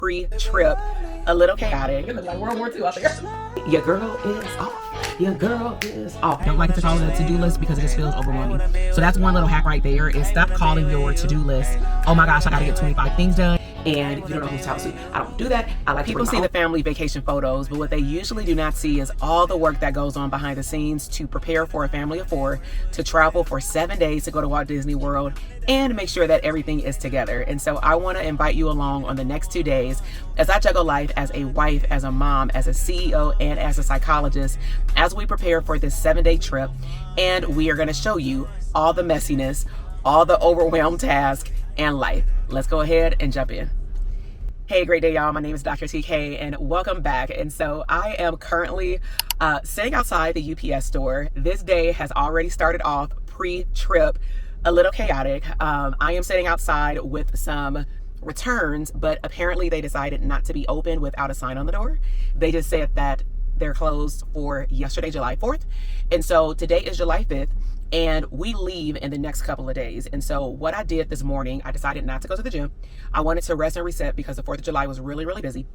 pre-trip. A little chaotic. It looks like World War II out there. Your girl is off. Your girl is off. Don't like to call it a to-do list because it just feels overwhelming. So that's one little hack right there, is stop calling your to-do list, oh my gosh, I gotta get 25 things done. And you don't know who's house. I don't do that. I like people see the family vacation photos, but what they usually do not see is all the work that goes on behind the scenes to prepare for a family of 4 to travel for 7 days to go to Walt Disney World and make sure that everything is together. And so I want to invite you along on the next 2 days as I juggle life as a wife, as a mom, as a CEO, and as a psychologist as we prepare for this 7-day trip. And we are going to show you all the messiness, all the overwhelmed tasks, and life. Let's go ahead and jump in. Hey, great day, y'all. My name is Dr. TK, and welcome back. And so I am currently sitting outside the UPS store. This day has already started off pre-trip, a little chaotic. I am sitting outside with some returns, but apparently they decided not to be open without a sign on the door. They just said that they're closed for yesterday, July 4th. And so today is July 5th. And we leave in the next couple of days. And so what I did this morning, I decided not to go to the gym. I wanted to rest and reset because the 4th of July was really, really busy.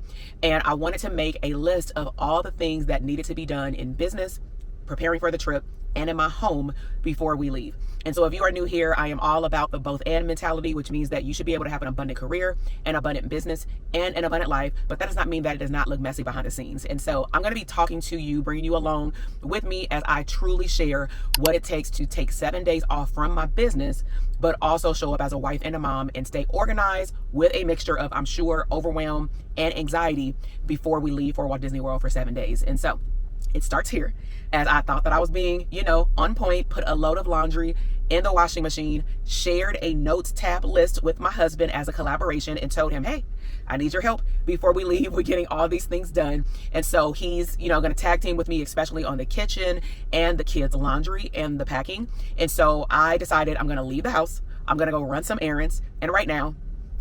And I wanted to make a list of all the things that needed to be done in business, preparing for the trip, and in my home before we leave. And so if you are new here, I am all about the both and mentality, which means that you should be able to have an abundant career, an abundant business, and an abundant life. But that does not mean that it does not look messy behind the scenes. And so I'm going to be talking to you, bringing you along with me as I truly share what it takes to take 7 days off from my business, but also show up as a wife and a mom and stay organized with a mixture of, I'm sure, overwhelm and anxiety before we leave for Walt Disney World for 7 days. And so it starts here, as I thought that I was being, on point, put a load of laundry in the washing machine, shared a notes tab list with my husband as a collaboration, and told him, hey, I need your help before we leave. We're getting all these things done. And so he's, going to tag team with me, especially on the kitchen and the kids' laundry and the packing. And so I decided I'm going to leave the house. I'm going to go run some errands. And right now,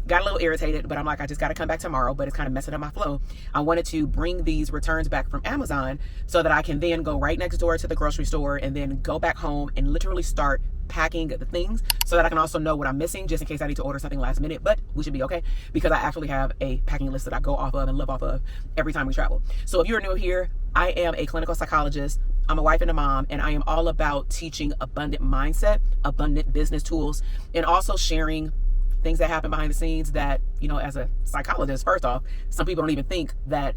got a little irritated, but I'm like, I just got to come back tomorrow, but it's kind of messing up my flow. I wanted to bring these returns back from Amazon so that I can then go right next door to the grocery store and then go back home and literally start packing the things so that I can also know what I'm missing just in case I need to order something last minute. But we should be okay because I actually have a packing list that I go off of and live off of every time we travel. So if you're new here, I am a clinical psychologist. I'm a wife and a mom, and I am all about teaching abundant mindset, abundant business tools, and also sharing things that happen behind the scenes that, as a psychologist, first off, some people don't even think that,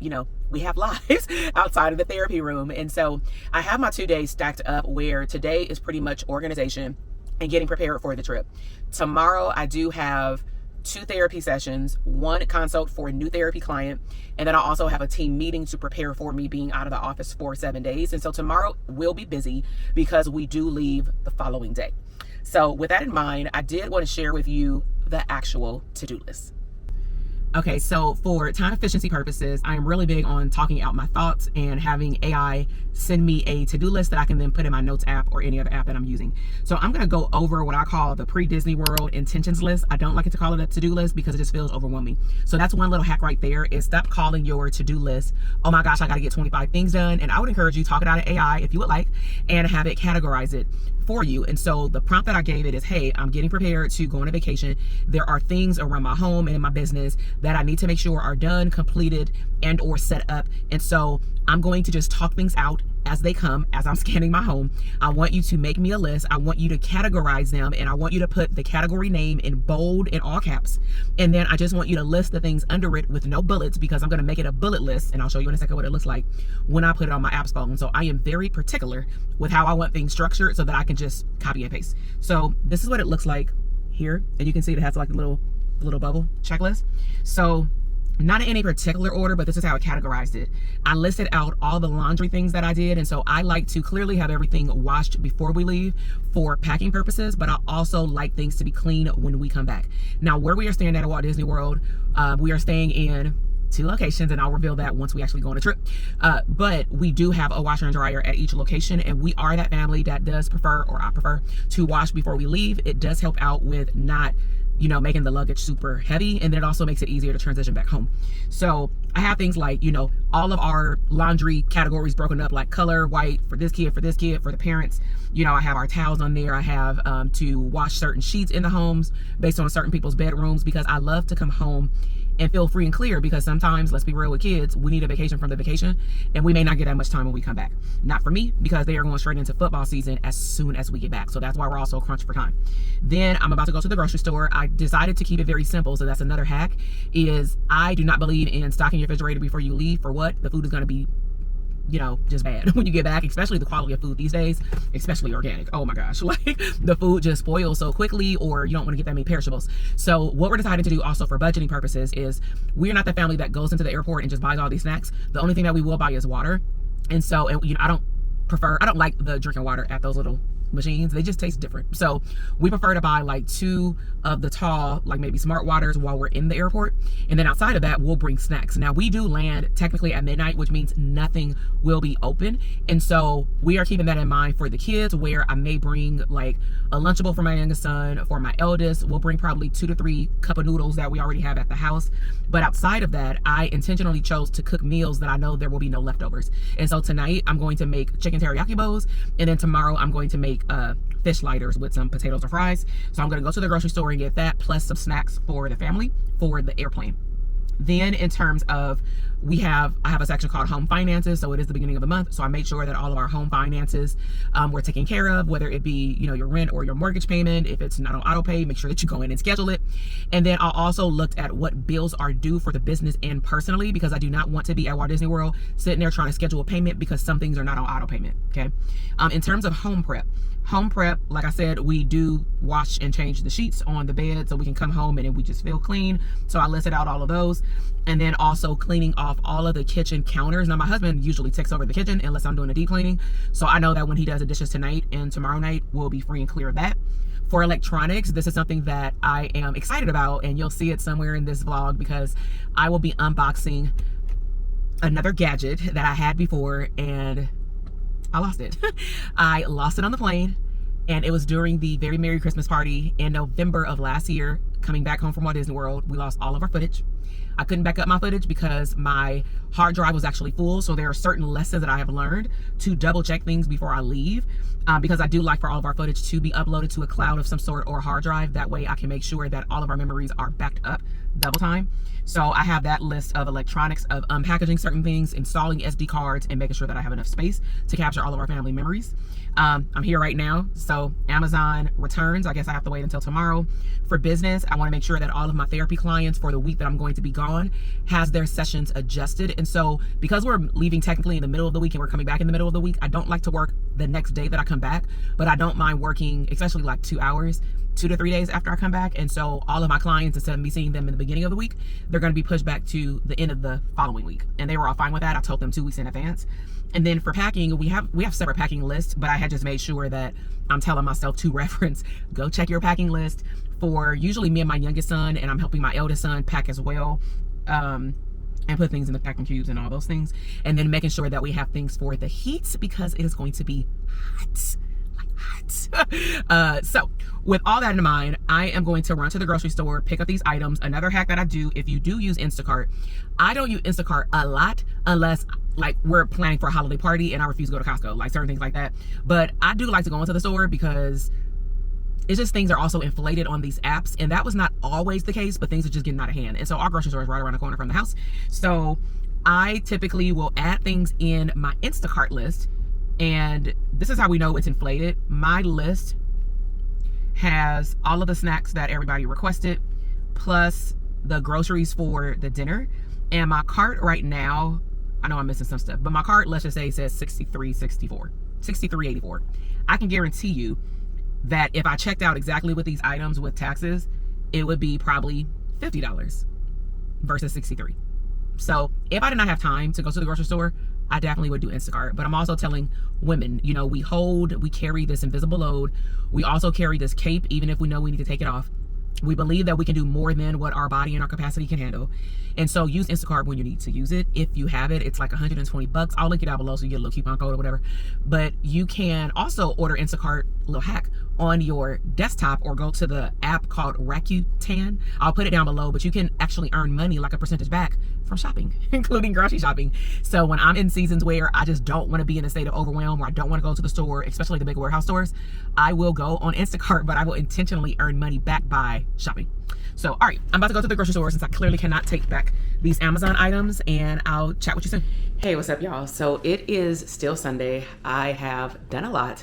we have lives outside of the therapy room. And so I have my 2 days stacked up where today is pretty much organization and getting prepared for the trip. Tomorrow, I do have 2 therapy sessions, 1 consult for a new therapy client, and then I also have a team meeting to prepare for me being out of the office for 7 days. And so tomorrow will be busy because we do leave the following day. So with that in mind, I did want to share with you the actual to-do list. Okay, so for time efficiency purposes, I am really big on talking out my thoughts and having AI send me a to-do list that I can then put in my notes app or any other app that I'm using. So I'm going to go over what I call the pre-Disney World intentions list. I don't like it to call it a to-do list because it just feels overwhelming. So that's one little hack right there, is stop calling your to-do list, oh my gosh, I got to get 25 things done. And I would encourage you, talk it out of AI if you would like, and have it categorize it for you. And so the prompt that I gave it is, hey, I'm getting prepared to go on a vacation. There are things around my home and in my business that I need to make sure are done, completed, and or set up. And so I'm going to just talk things out as they come, as I'm scanning my home. I want you to make me a list. I want you to categorize them, and I want you to put the category name in bold in all caps. And then I just want you to list the things under it with no bullets, because I'm going to make it a bullet list, and I'll show you in a second what it looks like when I put it on my app's phone. So I am very particular with how I want things structured so that I can just copy and paste. So this is what it looks like here, and you can see it has like a little bubble checklist. So not in any particular order, but this is how I categorized it. I listed out all the laundry things that I did. And so I like to clearly have everything washed before we leave for packing purposes, but I also like things to be clean when we come back. Now, where we are staying at Walt Disney World, we are staying in 2 locations, and I'll reveal that once we actually go on a trip. But we do have a washer and dryer at each location, and we are that family that does prefer, or I prefer, to wash before we leave. It does help out with not making the luggage super heavy, and then it also makes it easier to transition back home. So I have things like, all of our laundry categories broken up, like color, white, for this kid, for the parents. I have our towels on there. I have to wash certain sheets in the homes based on certain people's bedrooms, because I love to come home and feel free and clear, because sometimes, let's be real with kids, we need a vacation from the vacation and we may not get that much time when we come back. Not for me, because they are going straight into football season as soon as we get back. So that's why we're also crunched for time. Then I'm about to go to the grocery store. I decided to keep it very simple. So that's another hack, is I do not believe in stocking your refrigerator before you leave. For what? The food is going to be, you know, just bad when you get back, especially the quality of food these days, especially organic. Oh my gosh, like the food just spoils so quickly, or you don't want to get that many perishables. So what we're deciding to do also for budgeting purposes is, we're not the family that goes into the airport and just buys all these snacks. The only thing that we will buy is water. And so, you know, I don't like the drinking water at those little machines. They just taste different. So we prefer to buy like 2 of the tall, like maybe Smart Waters while we're in the airport. And then outside of that, we'll bring snacks. Now we do land technically at midnight, which means nothing will be open. And so we are keeping that in mind for the kids, where I may bring like a Lunchable for my youngest son. For my eldest, we'll bring probably 2 to 3 cup of noodles that we already have at the house. But outside of that, I intentionally chose to cook meals that I know there will be no leftovers. And so tonight I'm going to make chicken teriyaki bowls. And then tomorrow I'm going to make fish sliders with some potatoes or fries. So I'm going to go to the grocery store and get that, plus some snacks for the family for the airplane. Then in terms of, I have a section called home finances. So it is the beginning of the month. So I made sure that all of our home finances were taken care of, whether it be, you know, your rent or your mortgage payment. If it's not on auto pay, make sure that you go in and schedule it. And then I also looked at what bills are due for the business and personally, because I do not want to be at Walt Disney World sitting there trying to schedule a payment because some things are not on auto payment. Okay. In terms of home prep, like I said, we do wash and change the sheets on the bed so we can come home and then we just feel clean. So I listed out all of those. And then also cleaning off all of the kitchen counters. Now my husband usually takes over the kitchen unless I'm doing a deep cleaning. So I know that when he does the dishes tonight and tomorrow night, we'll be free and clear of that. For electronics, this is something that I am excited about, and you'll see it somewhere in this vlog, because I will be unboxing another gadget that I had before and I lost it. I lost it on the plane, and it was during the very Merry Christmas party in November of last year, coming back home from Walt Disney World. We lost all of our footage. I couldn't back up my footage because my hard drive was actually full. So there are certain lessons that I have learned to double check things before I leave, because I do like for all of our footage to be uploaded to a cloud of some sort or a hard drive. That way I can make sure that all of our memories are backed up double time. So I have that list of electronics, of unpackaging certain things, installing SD cards, and making sure that I have enough space to capture all of our family memories. I'm here right now. So Amazon returns, I guess I have to wait until tomorrow. For business, I want to make sure that all of my therapy clients for the week that I'm going to be gone has their sessions adjusted. And so because we're leaving technically in the middle of the week and we're coming back in the middle of the week, I don't like to work the next day that I come back, but I don't mind working, especially like 2 hours, 2 to 3 days after I come back. And so all of my clients, instead of me seeing them in the beginning of the week, they're going to be pushed back to the end of the following week. And they were all fine with that. I told them 2 weeks in advance. And then for packing, we have separate packing lists, but I had just made sure that I'm telling myself to reference, go check your packing list for usually me and my youngest son, and I'm helping my eldest son pack as well. And put things in the packing cubes and all those things. And then making sure that we have things for the heat, because it is going to be hot. So with all that in mind, I am going to run to the grocery store, pick up these items. Another hack that I do, if you do use Instacart, I don't use Instacart a lot unless like we're planning for a holiday party and I refuse to go to Costco, like certain things like that. But I do like to go into the store because it's just things are also inflated on these apps, and that was not always the case, but things are just getting out of hand. And so our grocery store is right around the corner from the house. So I typically will add things in my Instacart list, and this is how we know it's inflated. My list has all of the snacks that everybody requested, plus the groceries for the dinner. And my cart right now, I know I'm missing some stuff, but my cart, let's just say, says $63.84. I can guarantee you that if I checked out exactly with these items with taxes, it would be probably $50 versus $63. So if I did not have time to go to the grocery store, I definitely would do Instacart. But I'm also telling women, you know, we carry this invisible load. We also carry this cape, even if we know we need to take it off. We believe that we can do more than what our body and our capacity can handle. And so use Instacart when you need to use it. If you have it, it's like $120. I'll link it down below so you get a little coupon code or whatever. But you can also order Instacart, little hack, on your desktop, or go to the app called Rakuten. I'll put it down below, but you can actually earn money, like a percentage back, from shopping, including grocery shopping. So when I'm in seasons where I just don't want to be in a state of overwhelm, where I don't want to go to the store, especially the big warehouse stores, I will go on Instacart, but I will intentionally earn money back by shopping. So, all right, I'm about to go to the grocery store since I clearly cannot take back these Amazon items, and I'll chat with you soon. Hey, what's up, y'all? So it is still Sunday. I have done a lot.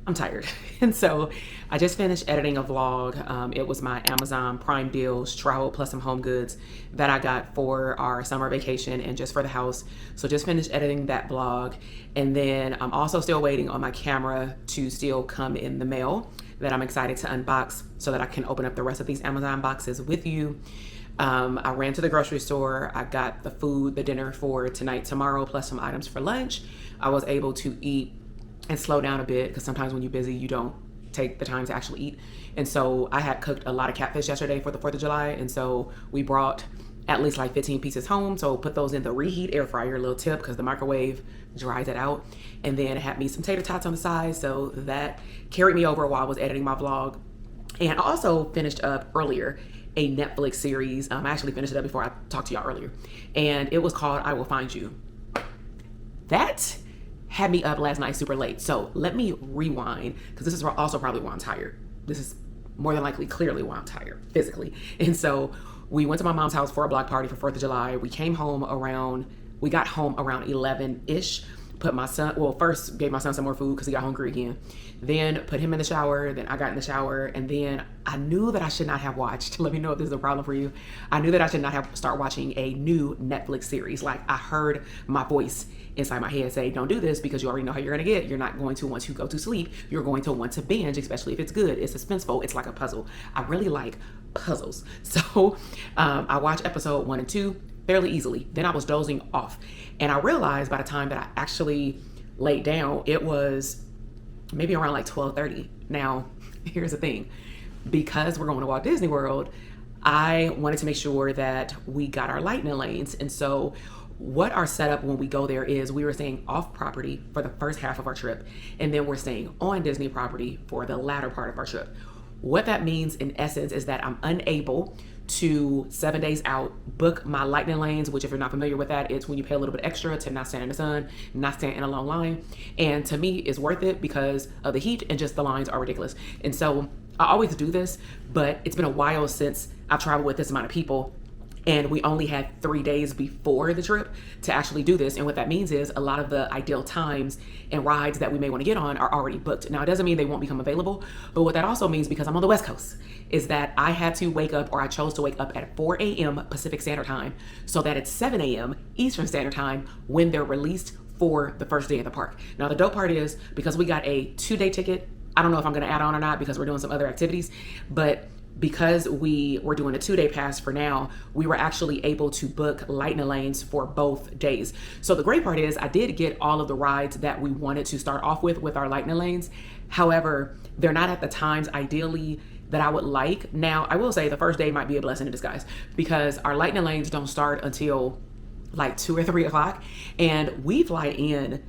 I'm tired. And so I just finished editing a vlog. It was my Amazon Prime deals, travel plus some home goods that I got for our summer vacation and just for the house. So just finished editing that vlog. And then I'm also still waiting on my camera to still come in the mail that I'm excited to unbox so that I can open up the rest of these Amazon boxes with you. I ran to the grocery store. I got the food, the dinner for tonight, tomorrow, plus some items for lunch. I was able to eat and slow down a bit because sometimes when you're busy, you don't take the time to actually eat. And so I had cooked a lot of catfish yesterday for the 4th of July. And so we brought at least like 15 pieces home. So put those in the reheat air fryer, little tip, because the microwave dries it out. And then I had me some tater tots on the side. So that carried me over while I was editing my vlog. And I also finished up earlier a Netflix series. I actually finished it up before I talked to y'all earlier. And it was called I Will Find You. That had me up last night super late. So let me rewind, because this is also probably why I'm tired. This is more than likely clearly why I'm tired physically. And so we went to my mom's house for a block party for 4th of July. We got home around 11-ish. Put my son, well, first gave my son some more food because he got hungry again. Then put him in the shower. Then I got in the shower. And then I knew that I should not have watched, let me know if this is a problem for you. I knew that I should not have start watching a new Netflix series. Like, I heard my voice inside my head say, don't do this because you already know how you're gonna get. You're not going to want to go to sleep. You're going to want to binge, especially if it's good. It's suspenseful. It's like a puzzle. I really like puzzles. So I watched episode 1 and 2 fairly easily. Then I was dozing off. And I realized by the time that I actually laid down, it was maybe around like 12:30. Now, here's the thing. Because we're going to Walt Disney World, I wanted to make sure that we got our lightning lanes. And so what our setup when we go there is we were staying off property for the first half of our trip. And then we're staying on Disney property for the latter part of our trip. What that means in essence is that I'm unable to 7 days out book my lightning lanes, which if you're not familiar with that, it's when you pay a little bit extra to not stand in the sun, not stand in a long line. And to me, it's worth it because of the heat and just the lines are ridiculous. And so I always do this, but it's been a while since I've traveled with this amount of people. And we only had 3 days before the trip to actually do this. And what that means is a lot of the ideal times and rides that we may want to get on are already booked. Now, it doesn't mean they won't become available, but what that also means, because I'm on the West Coast, is that I had to wake up, or I chose to wake up at 4 a.m. Pacific Standard Time so that it's 7 a.m. Eastern Standard Time when they're released for the first day of the park. Now, the dope part is because we got a 2-day ticket, I don't know if I'm going to add on or not because we're doing some other activities, but because we were doing a 2-day pass for now, we were actually able to book lightning lanes for both days. So the great part is I did get all of the rides that we wanted to start off with our lightning lanes. However, they're not at the times ideally that I would like. Now, I will say the first day might be a blessing in disguise because our lightning lanes don't start until like 2 or 3 o'clock. And we fly in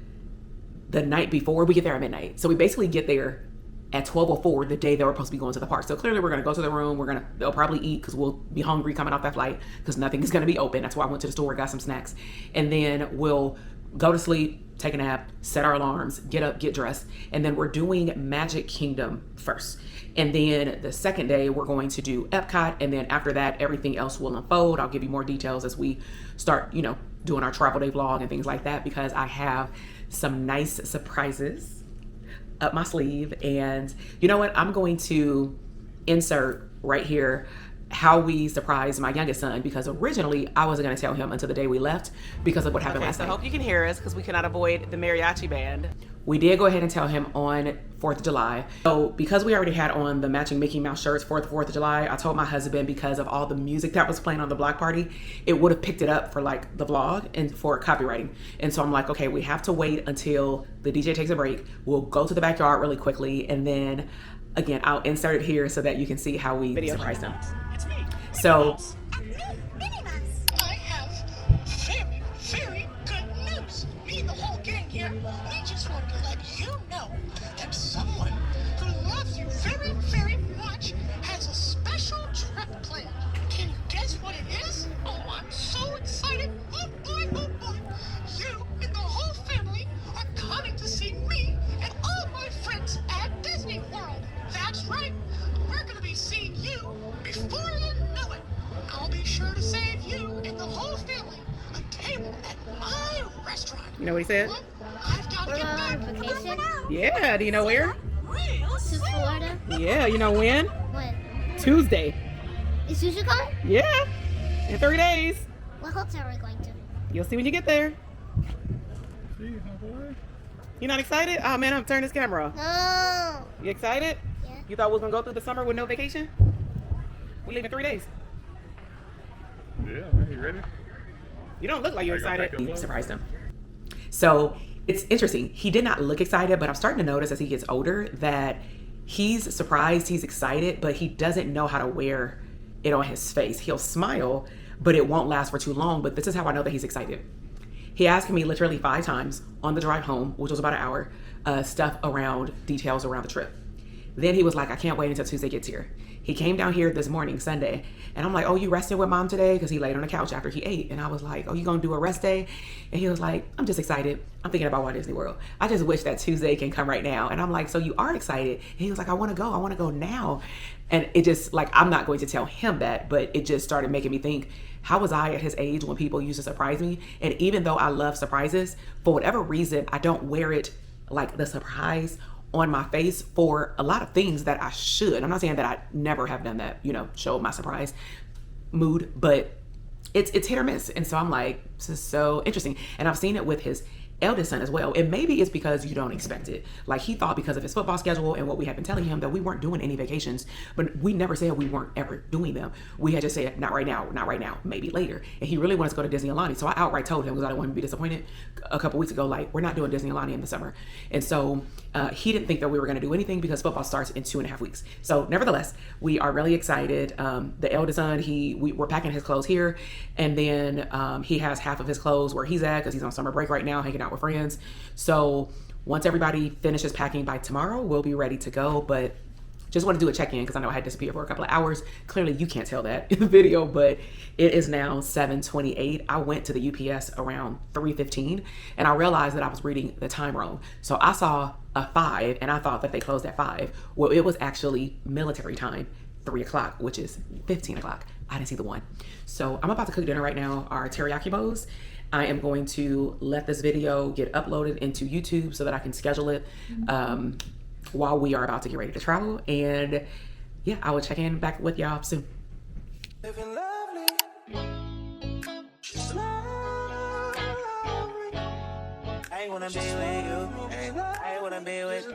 the night before. We get there at midnight. So we basically get there at 12:04, the day that we're supposed to be going to the park. So clearly we're going to go to the room. They'll probably eat because we'll be hungry coming off that flight because nothing is going to be open. That's why I went to the store, got some snacks. And then we'll go to sleep, take a nap, set our alarms, get up, get dressed. And then we're doing Magic Kingdom first. And then the second day we're going to do Epcot. And then after that, everything else will unfold. I'll give you more details as we start, doing our travel day vlog and things like that, because I have some nice surprises up my sleeve. And you know what? I'm going to insert right here how we surprised my youngest son, because originally I wasn't going to tell him until the day we left because of what happened last night. I hope you can hear us because we cannot avoid the mariachi band. We did go ahead and tell him on 4th of July. So because we already had on the matching Mickey Mouse shirts for the 4th of July, I told my husband because of all the music that was playing on the block party, it would have picked it up for like the vlog and for copywriting. And so I'm like, okay, we have to wait until the DJ takes a break. We'll go to the backyard really quickly. And then again, I'll insert it here so that you can see how we surprised him. It's me. So I have very, very good news. Me and the whole gang here, we just wanted to let you know that someone who loves you very, very much has a special trip planned. Can you guess what it is? Oh, I'm so excited. Oh boy, oh boy. You and the whole family are coming to see me and all my friends at Disney World. That's right. We're going to be seeing you before you know You know what he said? What? I've got to We're get on back. vacation Yeah, do you know where? to Florida. Yeah, you know when? When? Tuesday. Is Sushi coming? Yeah, in 3 days. What hotel are we going to? You'll see when you get there. You not excited? Oh man, I'm turning this camera off. No. You excited? Yeah. You thought we was gonna go through the summer with no vacation? We leave in 3 days. Yeah, you ready? You don't look like you're Are you gonna excited. take a You photo? surprised him. So it's interesting. He did not look excited, but I'm starting to notice as he gets older that he's surprised, he's excited, but he doesn't know how to wear it on his face. He'll smile, but it won't last for too long. But this is how I know that he's excited. He asked me literally 5 times on the drive home, which was about an hour, stuff around details around the trip. Then he was like, I can't wait until Tuesday gets here. He came down here this morning, Sunday, and I'm like, oh, you rested with mom today? Because he laid on the couch after he ate. And I was like, oh, you gonna do a rest day? And he was like, I'm just excited. I'm thinking about Walt Disney World. I just wish that Tuesday can come right now. And I'm like, so you are excited? And he was like, I wanna go now. And it just, like, I'm not going to tell him that, but it just started making me think, how was I at his age when people used to surprise me? And even though I love surprises, for whatever reason, I don't wear it like the surprise on my face for a lot of things that I should. I'm not saying that I never have done that, show my surprise mood, but it's hit or miss. And so I'm like, this is so interesting. And I've seen it with his eldest son as well. And maybe it's because you don't expect it. Like, he thought because of his football schedule and what we had been telling him that we weren't doing any vacations, but we never said we weren't ever doing them. We had just said, not right now, maybe later. And he really wanted to go to Disney Alani. So I outright told him, because I didn't want him to be disappointed, a couple weeks ago, like, we're not doing Disney Alani in the summer. And so he didn't think that we were going to do anything because football starts in 2.5 weeks. So nevertheless, we are really excited. The eldest son, we're packing his clothes here. And then he has half of his clothes where he's at because he's on summer break right now, hanging out with friends. So once everybody finishes packing by tomorrow, we'll be ready to go. But just want to do a check-in because I know I had disappeared for a couple of hours. Clearly you can't tell that in the video, but it is now 7:28. I went to the UPS around 3:15 and I realized that I was reading the time wrong. So I saw a 5 and I thought that they closed at 5. Well, it was actually military time, 3 o'clock, which is 15 o'clock. I didn't see the 1. So I'm about to cook dinner right now, our teriyaki bowls. I am going to let this video get uploaded into YouTube so that I can schedule it while we are about to get ready to travel. And yeah, I will check in back with y'all soon. Living lovely, just lovely. I wanna be with you. Ay, I wanna be with.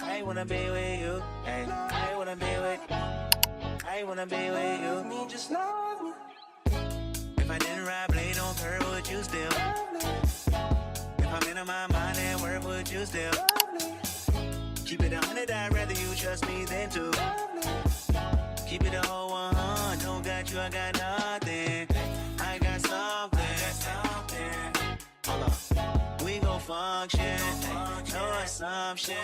I wanna be with you. Ay, I wanna be with. I wanna be with you. Me just love me. If I didn't ride blade on curve, would you still? If I'm in my mind at work, would you still? Keep it 100, I'd rather you trust me than to. Keep it a whole 100, don't got you, I got nothing. I got something. Hold up, we gon' function, no assumption.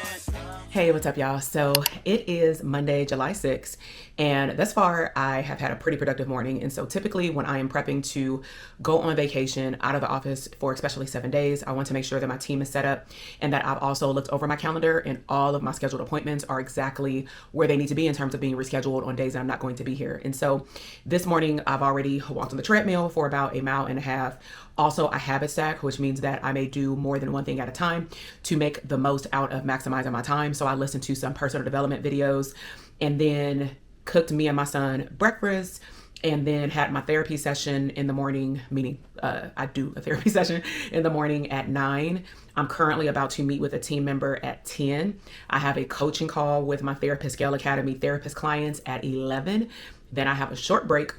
Hey, what's up, y'all? So it is Monday, July 6th, and thus far I have had a pretty productive morning. And so typically when I am prepping to go on vacation out of the office for especially 7 days, I want to make sure that my team is set up and that I've also looked over my calendar and all of my scheduled appointments are exactly where they need to be in terms of being rescheduled on days that I'm not going to be here. And so this morning I've already walked on the treadmill for about 1.5 miles. Also, I habit stack, which means that I may do more than one thing at a time to make the most out of maximizing my time. So I listened to some personal development videos and then cooked me and my son breakfast and then had my therapy session in the morning, meaning I do a therapy session in the morning at 9. I'm currently about to meet with a team member at 10. I have a coaching call with my Therapist Scale Academy therapist clients at 11. Then I have a short break.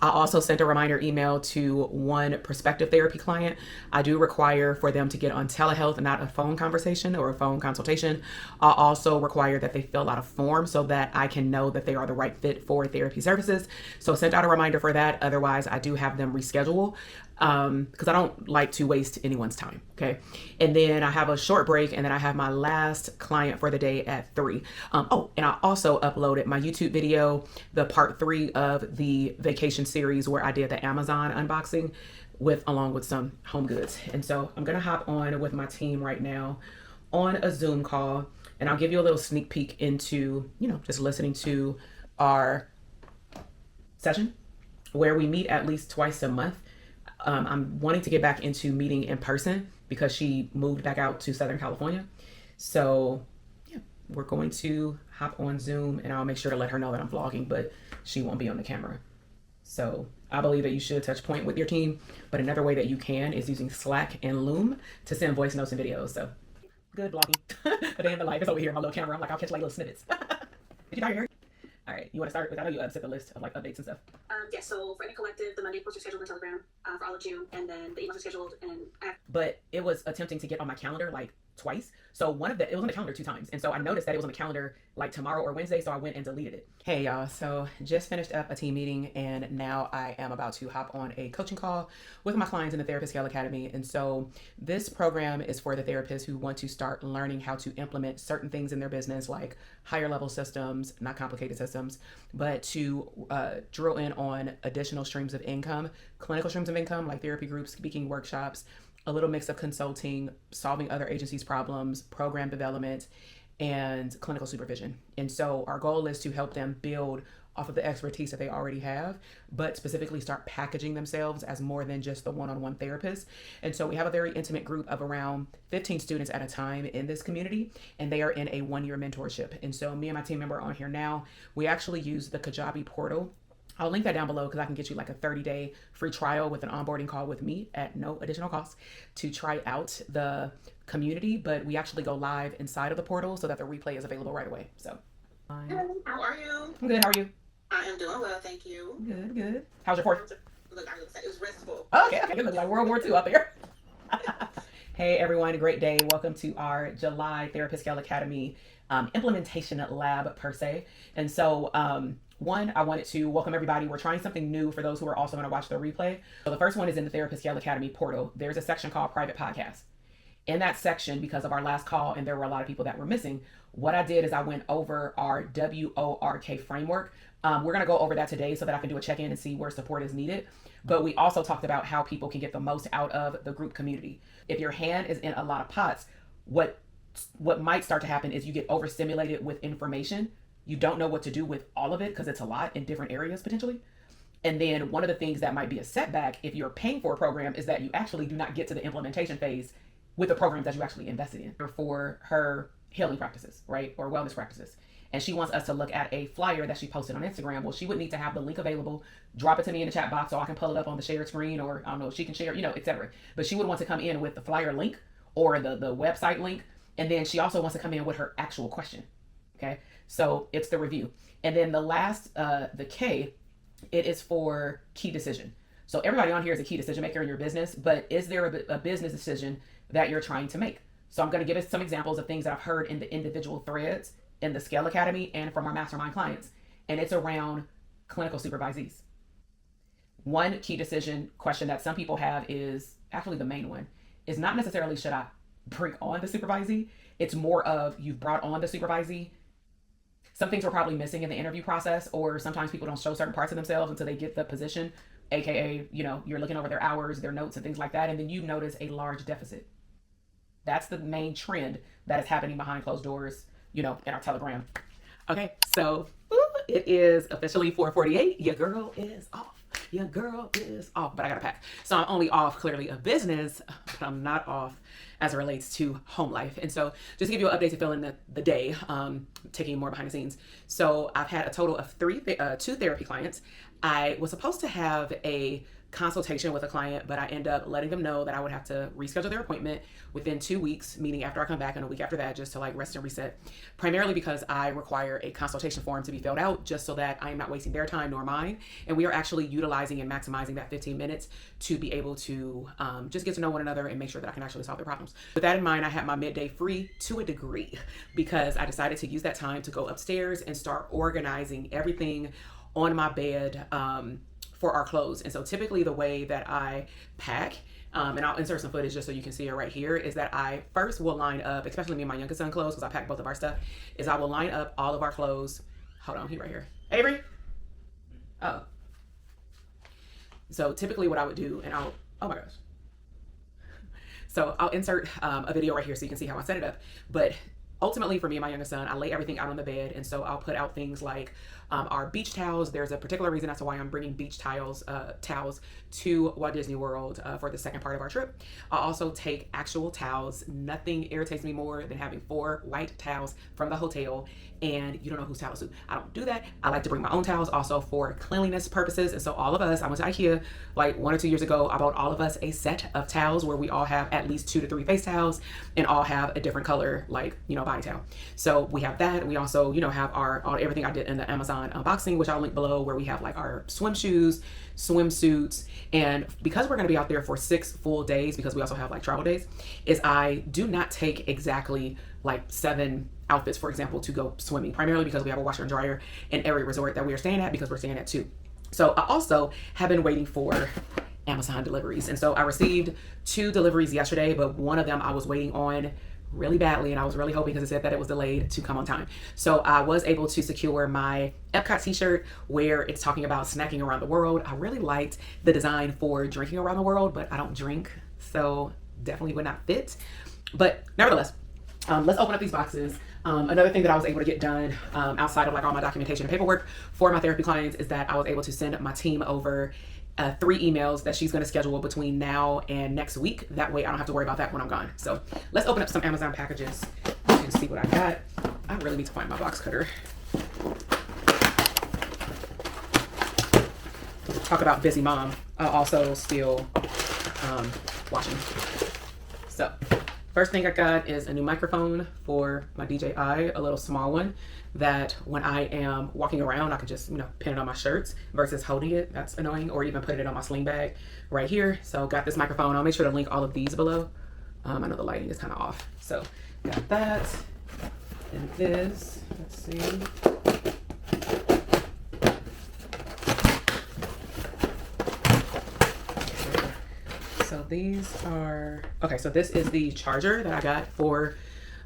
I also sent a reminder email to one prospective therapy client. I do require for them to get on telehealth, not a phone conversation or a phone consultation. I also require that they fill out a form so that I can know that they are the right fit for therapy services. So sent out a reminder for that. Otherwise, I do have them reschedule because I don't like to waste anyone's time. Okay. And then I have a short break and then I have my last client for the day at 3. And I also uploaded my YouTube video, the part 3 of the vacation series where I did the Amazon unboxing along with some home goods. And so I'm going to hop on with my team right now on a Zoom call and I'll give you a little sneak peek into, just listening to our session where we meet at least twice a month. I'm wanting to get back into meeting in person because she moved back out to Southern California. So yeah, we're going to hop on Zoom, and I'll make sure to let her know that I'm vlogging, but she won't be on the camera. So I believe that you should touch point with your team, but another way that you can is using Slack and Loom to send voice notes and videos. So good vlogging. A day in the life is over here, my little camera. I'm like, I'll catch like little snippets. Did you die here? All right, you want to start with, I know you set the list of like updates and stuff. Yes, so for any collective, the Monday posts are scheduled on Telegram for all of June, and then the emails are scheduled. But it was attempting to get on my calendar like twice. So it was on the calendar 2 times. And so I noticed that it was on the calendar like tomorrow or Wednesday. So I went and deleted it. Hey y'all, so just finished up a team meeting, and now I am about to hop on a coaching call with my clients in the Therapist Scale Academy. And so this program is for the therapists who want to start learning how to implement certain things in their business, like higher level systems, not complicated systems, but to drill in on additional streams of income, clinical streams of income, like therapy groups, speaking workshops, a little mix of consulting, solving other agencies' problems, program development, and clinical supervision. And so our goal is to help them build off of the expertise that they already have, but specifically start packaging themselves as more than just the one-on-one therapist. And so we have a very intimate group of around 15 students at a time in this community, and they are in a 1-year mentorship. And so me and my team member are on here now. We actually use the Kajabi portal. I'll link that down below because I can get you like a 30-day free trial with an onboarding call with me at no additional cost to try out the community. But we actually go live inside of the portal so that the replay is available right away. So, How are you? I'm good. How are you? I am doing well, thank you. Good, good. How's your 4th? Look, it was restful. Okay, it looks like World War II up there. Hey everyone, a great day. Welcome to our July Therapist Scale Academy implementation lab per se. And so, one, I wanted to welcome everybody. We're trying something new for those who are also going to watch the replay. So the first one is in the Therapist Scale Academy portal. There's a section called Private Podcast. In that section, because of our last call and there were a lot of people that were missing, what I did is I went over our WORK framework. We're going to go over that today so that I can do a check-in and see where support is needed. But we also talked about how people can get the most out of the group community. If your hand is in a lot of pots, what might start to happen is you get overstimulated with information. You don't know what to do with all of it because it's a lot in different areas potentially. And then one of the things that might be a setback if you're paying for a program is that you actually do not get to the implementation phase with the programs that you actually invested in for her healing practices, right? Or wellness practices. And she wants us to look at a flyer that she posted on Instagram. Well, she would need to have the link available, drop it to me in the chat box so I can pull it up on the shared screen, or I don't know if she can share, etc. But she would want to come in with the flyer link or the website link. And then she also wants to come in with her actual question. Okay. So it's the review. And then the last, the K, it is for key decision. So everybody on here is a key decision maker in your business, but is there a business decision that you're trying to make? So I'm going to give us some examples of things that I've heard in the individual threads in the Scale Academy and from our mastermind clients. And it's around clinical supervisees. One key decision question that some people have is actually the main one is not necessarily should I bring on the supervisee? It's more of you've brought on the supervisee. Some things were probably missing in the interview process, or sometimes people don't show certain parts of themselves until they get the position, aka, you're looking over their hours, their notes and things like that, and then you notice a large deficit. That's the main trend that is happening behind closed doors, in our Telegram. Okay, so it is officially 4:48. Your girl is off. But I gotta pack. So I'm only off clearly of business, but I'm not off as it relates to home life. And so just to give you an update to fill in the day, taking more behind the scenes. So I've had a total of 2 therapy clients. I was supposed to have a consultation with a client, but I end up letting them know that I would have to reschedule their appointment within 2 weeks, meaning after I come back and a week after that, just to rest and reset, primarily because I require a consultation form to be filled out just so that I am not wasting their time nor mine. And we are actually utilizing and maximizing that 15 minutes to be able to just get to know one another and make sure that I can actually solve their problems. With that in mind, I had my midday free to a degree because I decided to use that time to go upstairs and start organizing everything on my bed for our clothes. And so typically the way that I pack, and I'll insert some footage just so you can see it right here, is that I first will line up, especially me and my youngest son clothes, because I pack both of our stuff, is I will line up all of our clothes. Hold on, he right here. Avery? Oh. So typically what I would do, and oh my gosh. So I'll insert a video right here so you can see how I set it up. But ultimately for me and my youngest son, I lay everything out on the bed. And so I'll put out things like are beach towels. There's a particular reason as to why I'm bringing beach towels to Walt Disney World for the second part of our trip. I also take actual towels. Nothing irritates me more than having 4 white towels from the hotel and you don't know whose towels to. I don't do that. I like to bring my own towels also for cleanliness purposes. And so all of us, I went to IKEA like 1 or 2 years ago. I bought all of us a set of towels where we all have at least 2 to 3 face towels and all have a different color, like, you know, body towel. So we have that. We also, you know, have everything I did in the Amazon unboxing, which I'll link below, where we have like our swim shoes, swimsuits. And because we're going to be out there for 6 full days, because we also have like travel days, is I do not take exactly like 7 outfits, for example, to go swimming, primarily because we have a washer and dryer in every resort that we are staying at, because we're staying at 2. So I also have been waiting for Amazon deliveries. And so I received 2 deliveries yesterday, but one of them I was waiting on really badly, and I was really hoping, because it said that it was delayed, to come on time. So I was able to secure my Epcot t-shirt where it's talking about snacking around the world. I really liked the design for drinking around the world, but I don't drink, so definitely would not fit. But nevertheless, let's open up these boxes. Another thing that I was able to get done outside of like all my documentation and paperwork for my therapy clients is that I was able to send my team over 3 emails that she's going to schedule between now and next week. That way I don't have to worry about that when I'm gone. So let's open up some Amazon packages. You can see what I got. I really need to find my box cutter. Talk about busy mom. Also still watching. So first thing I got is a new microphone for my DJI, a little small one that when I am walking around, I can just, you know, pin it on my shirts versus holding it. That's annoying. Or even put it on my sling bag right here. So got this microphone. I'll make sure to link all of these below. I know the lighting is kind of off. So got that. And this, let's see. So these are, okay, so this is the charger that I got for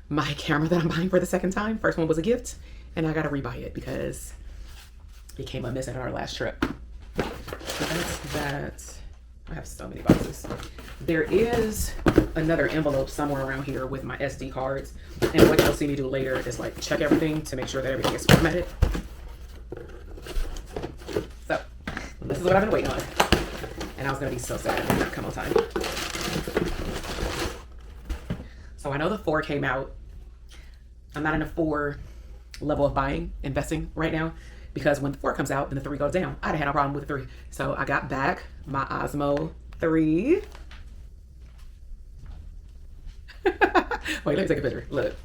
my camera that I'm buying for the second time. First one was a gift, and I gotta rebuy it because it came up missing on our last trip. So that's that. I have so many boxes. There is another envelope somewhere around here with my SD cards. And what you'll see me do later is like check everything to make sure that everything is formatted. So this is what I've been waiting on. And I was gonna be so sad if it did not come on time. So I know the 4 came out. I'm not in a 4 level of buying, investing right now, because when the 4 comes out and the 3 goes down, I'd have had no problem with the 3. So I got back my Osmo 3. Wait, let me take a picture. Look.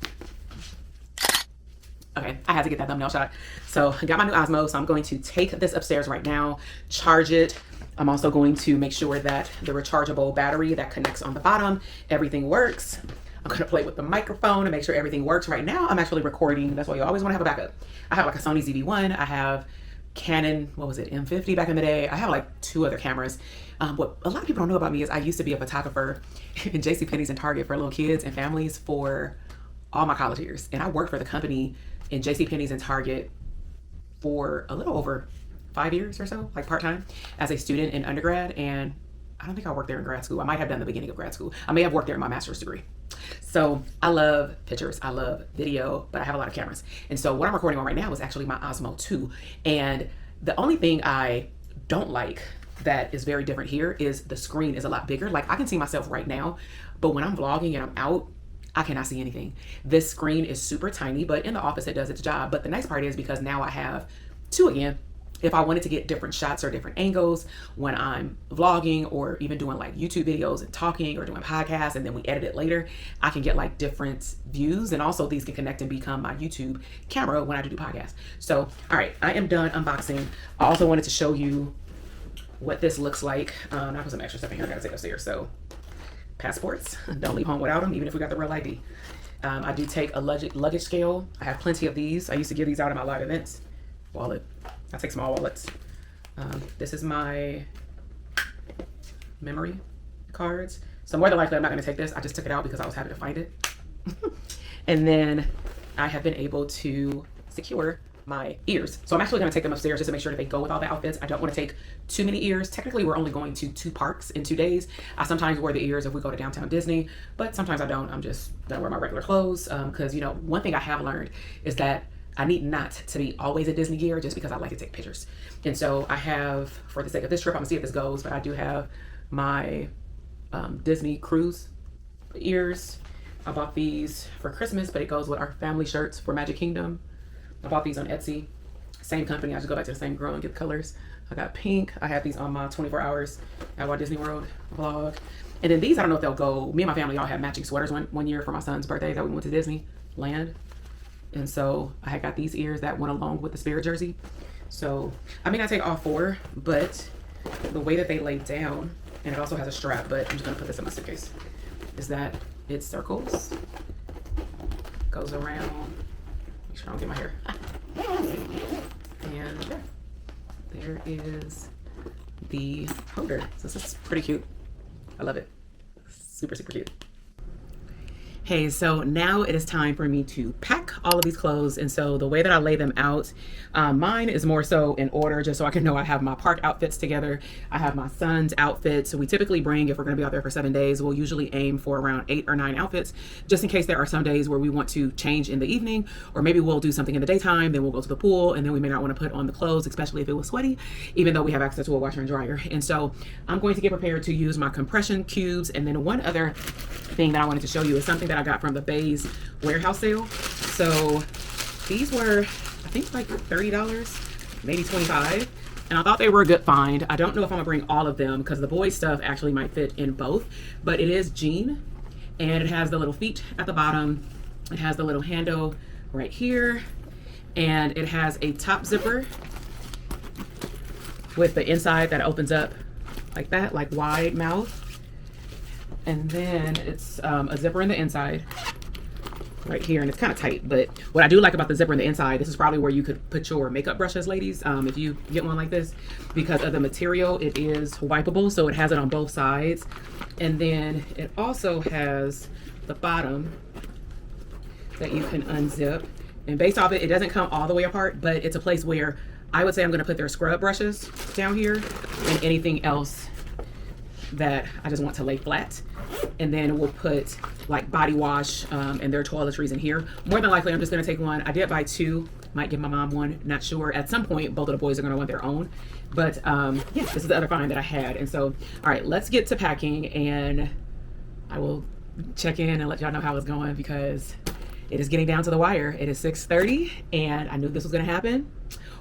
Okay, I had to get that thumbnail shot. So I got my new Osmo, so I'm going to take this upstairs right now, charge it. I'm also going to make sure that the rechargeable battery that connects on the bottom, everything works. I'm gonna play with the microphone and make sure everything works. Right now, I'm actually recording. That's why you always wanna have a backup. I have like a Sony ZV-1. I have Canon, what was it, M50 back in the day. I have like 2 other cameras. What a lot of people don't know about me is I used to be a photographer in JCPenney's and Target for little kids and families for all my college years. And I worked for the company in JCPenney's and Target for a little over 5 years or so, like part-time as a student in undergrad. And I don't think I worked there in grad school. I might have done the beginning of grad school. I may have worked there in my master's degree. So I love pictures, I love video, but I have a lot of cameras. And so what I'm recording on right now is actually my Osmo 2. And the only thing I don't like that is very different here is the screen is a lot bigger. Like I can see myself right now, but when I'm vlogging and I'm out, I cannot see anything. This screen is super tiny, but in the office it does its job. But the nice part is because now I have 2 again. If I wanted to get different shots or different angles when I'm vlogging or even doing like YouTube videos and talking or doing podcasts and then we edit it later, I can get like different views. And also these can connect and become my YouTube camera when I do podcasts. So, all right, I am done unboxing. I also wanted to show you what this looks like. I put some extra stuff in here I gotta take upstairs. So passports, don't leave home without them, even if we got the real ID. I do take a luggage scale. I have plenty of these. I used to give these out at my live events. Wallet. I take small wallets. This is my memory cards. So more than likely I'm not gonna take this. I just took it out because I was happy to find it. And then I have been able to secure my ears. So I'm actually gonna take them upstairs just to make sure that they go with all the outfits. I don't wanna take too many ears. Technically, we're only going to 2 parks in 2 days. I sometimes wear the ears if we go to downtown Disney, but sometimes I don't. I'm just gonna wear my regular clothes. Cause you know, one thing I have learned is that I need not to be always in Disney gear just because I like to take pictures. And so I have, for the sake of this trip, I'm gonna see if this goes, but I do have my Disney cruise ears. I bought these for Christmas, but it goes with our family shirts for Magic Kingdom. I bought these on Etsy. Same company. I just go back to the same girl and get the colors. I got pink. I have these on my 24 hours at Walt Disney World vlog. And then these, I don't know if they'll go. Me and my family all had matching sweaters one year for my son's birthday that we went to Disneyland. And so I had got these ears that went along with the Spirit jersey. So I may not take all 4, but the way that they lay down, and it also has a strap, but I'm just gonna put this in my suitcase, is that it circles, goes around, make sure I don't get my hair. And yeah, there is the holder. So this is pretty cute. I love it. Super, super cute. Hey, so now it is time for me to pack all of these clothes. And so the way that I lay them out, mine is more so in order, just so I can know I have my park outfits together. I have my son's outfit. So we typically bring, if we're gonna be out there for 7 days, we'll usually aim for around 8 or 9 outfits, just in case there are some days where we want to change in the evening, or maybe we'll do something in the daytime, then we'll go to the pool, and then we may not wanna put on the clothes, especially if it was sweaty, even though we have access to a washer and dryer. And so I'm going to get prepared to use my compression cubes. And then one other thing that I wanted to show you is something that I got from the Bay's warehouse sale. So these were, I think, like $30, maybe $25. And I thought they were a good find. I don't know if I'm gonna bring all of them because the boys' stuff actually might fit in both, but it is jean, and it has the little feet at the bottom. It has the little handle right here, and it has a top zipper with the inside that opens up like that, like wide mouth. And then it's a zipper in the inside right here, and it's kind of tight, but what I do like about the zipper in the inside, this is probably where you could put your makeup brushes, ladies, if you get one like this, because of the material. It is wipeable, so it has it on both sides. And then it also has the bottom that you can unzip, and based off it, it doesn't come all the way apart, but it's a place where I would say I'm going to put their scrub brushes down here and anything else that I just want to lay flat. And then we'll put like body wash and their toiletries in here. More than likely, I'm just gonna take one. I did buy 2, might give my mom one, not sure. At some point, both of the boys are gonna want their own. But yeah, this is the other find that I had. And so, all right, let's get to packing, and I will check in and let y'all know how it's going, because it is getting down to the wire. It is 6:30, and I knew this was gonna happen,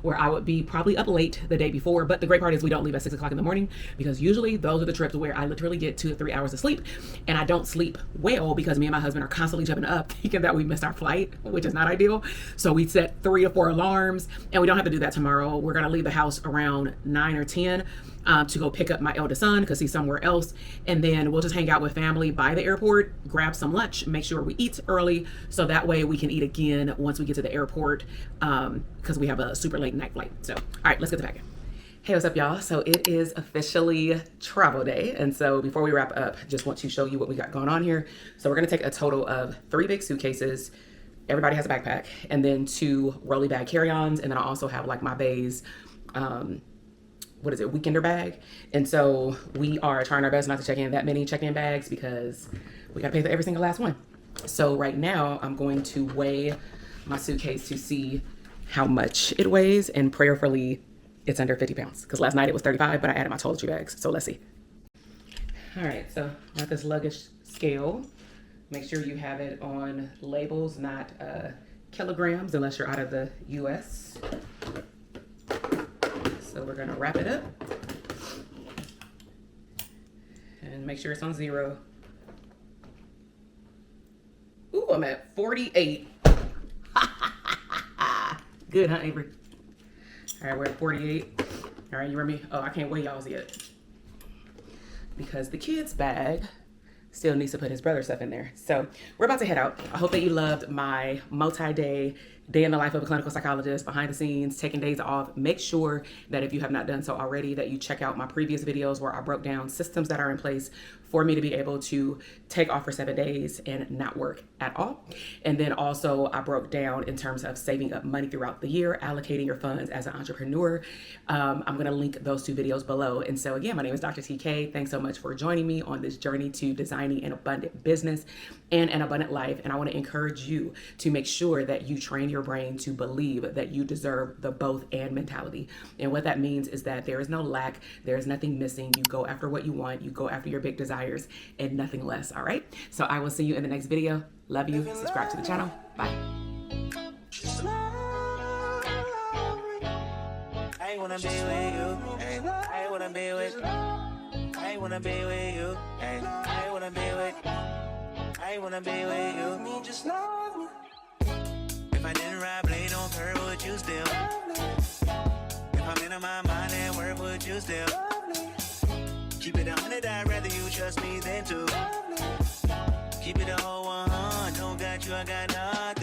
where I would be probably up late the day before. But the great part is we don't leave at 6 o'clock in the morning, because usually those are the trips where I literally get 2 to 3 hours of sleep, and I don't sleep well because me and my husband are constantly jumping up thinking that we missed our flight, which is not ideal. So we set 3 to 4 alarms, and we don't have to do that tomorrow. We're gonna leave the house around 9 or 10 to go pick up my eldest son because he's somewhere else, and then we'll just hang out with family by the airport, grab some lunch, make sure we eat early, so that way we can eat again once we get to the airport, because we have a super late night flight. So all right, let's get to packing. Hey, what's up, y'all? So it is officially travel day, and so before we wrap up, just want to show you what we got going on here. So we're gonna take a total of 3 big suitcases. Everybody has a backpack, and then 2 rolly bag carry-ons, and then I also have like my Bay's what is it, weekender bag. And so we are trying our best not to check in that many check-in bags because we gotta pay for every single last one. So right now I'm going to weigh my suitcase to see how much it weighs, and prayerfully it's under 50 pounds, because last night it was 35, but I added my toiletry bags, so let's see. All right, so I got this luggage scale. Make sure you have it on labels, not kilograms, unless you're out of the US. So we're gonna wrap it up and make sure it's on 0. Ooh, I'm at 48. Good, huh, Avery? All right, we're at 48. All right, you remember me? Oh, I can't weigh y'all's yet, because the kid's bag still needs to put his brother's stuff in there. So we're about to head out. I hope that you loved my multi-day day in the life of a clinical psychologist, behind the scenes, taking days off. Make sure that if you have not done so already, that you check out my previous videos where I broke down systems that are in place for me to be able to take off for 7 days and not work at all. And then also I broke down in terms of saving up money throughout the year, allocating your funds as an entrepreneur. I'm gonna link those 2 videos below. And so again, my name is Dr. TK. Thanks so much for joining me on this journey to designing an abundant business and an abundant life. And I wanna encourage you to make sure that you train your your brain to believe that you deserve the both and mentality. And what that means is that there is no lack, there is nothing missing. You go after what you want, you go after your big desires, and nothing less. All right. So I will see you in the next video. Love you. Subscribe to the channel. Bye. I wanna be with you. I wanna be with. I wanna be with you. I wanna be with. I wanna be with you. Just love me. If I didn't ride blade on her, would you still? If I'm in my mind at work, would you still? Keep it 100, I'd rather you trust me than to. Keep it a whole 100. Don't got you, I got nothing.